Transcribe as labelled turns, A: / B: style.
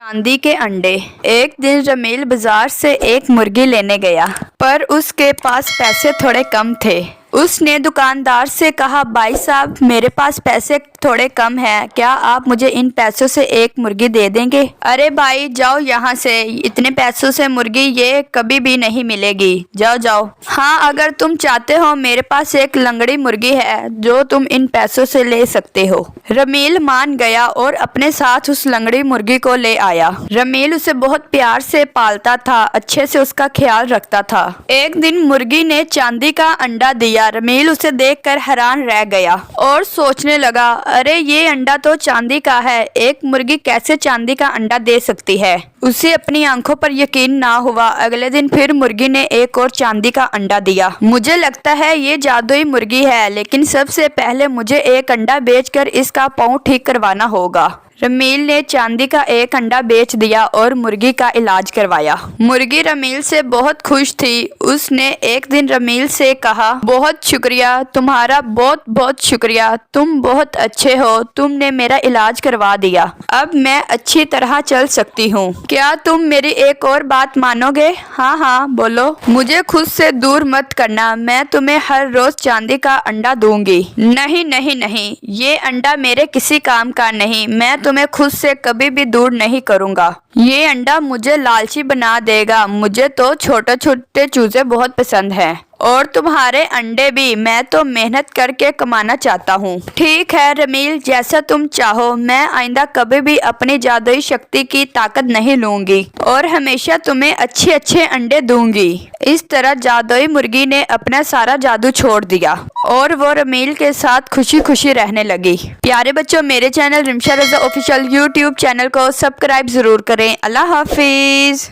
A: चांदी के अंडे। एक दिन रमील बाजार से एक मुर्गी लेने गया, पर उसके पास पैसे थोड़े कम थे। उसने दुकानदार से कहा, भाई साहब, मेरे पास पैसे थोड़े कम हैं, क्या आप मुझे इन पैसों से एक मुर्गी दे देंगे? अरे भाई, जाओ यहाँ से, इतने पैसों से मुर्गी ये कभी भी नहीं मिलेगी, जाओ जाओ। हाँ, अगर तुम चाहते हो, मेरे पास एक लंगड़ी मुर्गी है जो तुम इन पैसों से ले सकते हो। रमील मान गया और अपने साथ उस लंगड़ी मुर्गी को ले आया। रमील उसे बहुत प्यार से पालता था, अच्छे से उसका ख्याल रखता था। एक दिन मुर्गी ने चांदी का अंडा दिया। रमील उसे देखकर हैरान रह गया और सोचने लगा, अरे ये अंडा तो चांदी का है, एक मुर्गी कैसे चांदी का अंडा दे सकती है? उसे अपनी आंखों पर यकीन ना हुआ। अगले दिन फिर मुर्गी ने एक और चांदी का अंडा दिया। मुझे लगता है ये जादुई मुर्गी है, लेकिन सबसे पहले मुझे एक अंडा बेचकर इसका पाँव ठीक करवाना होगा। रमील ने चांदी का एक अंडा बेच दिया और मुर्गी का इलाज करवाया। मुर्गी रमील से बहुत खुश थी। उसने एक दिन रमील से कहा, बहुत शुक्रिया, तुम्हारा बहुत बहुत शुक्रिया, तुम बहुत अच्छे हो, तुमने मेरा इलाज करवा दिया। अब मैं अच्छी तरह चल सकती हूँ। क्या तुम मेरी एक और बात मानोगे? हाँ हाँ, बोलो। मुझे खुद से दूर मत करना, मैं तुम्हें हर रोज चांदी का अंडा दूंगी। नहीं नहीं नहीं, ये अंडा मेरे किसी काम का नहीं, मैं तुम्हें खुद से कभी भी दूर नहीं करूंगा। ये अंडा मुझे लालची बना देगा। मुझे तो छोटे छोटे चूजे बहुत पसंद हैं और तुम्हारे अंडे भी। मैं तो मेहनत करके कमाना चाहता हूँ। ठीक है रमील, जैसा तुम चाहो। मैं आइंदा कभी भी अपनी जादुई शक्ति की ताकत नहीं लूंगी और हमेशा तुम्हें अच्छे अच्छे अंडे दूंगी। इस तरह जादुई मुर्गी ने अपना सारा जादू छोड़ दिया और वो रमील के साथ खुशी खुशी रहने लगी। प्यारे बच्चों, मेरे चैनल रिमशा रज़ा ऑफिशियल यूट्यूब चैनल को सब्सक्राइब जरूर करें। अल्लाह हाफिज।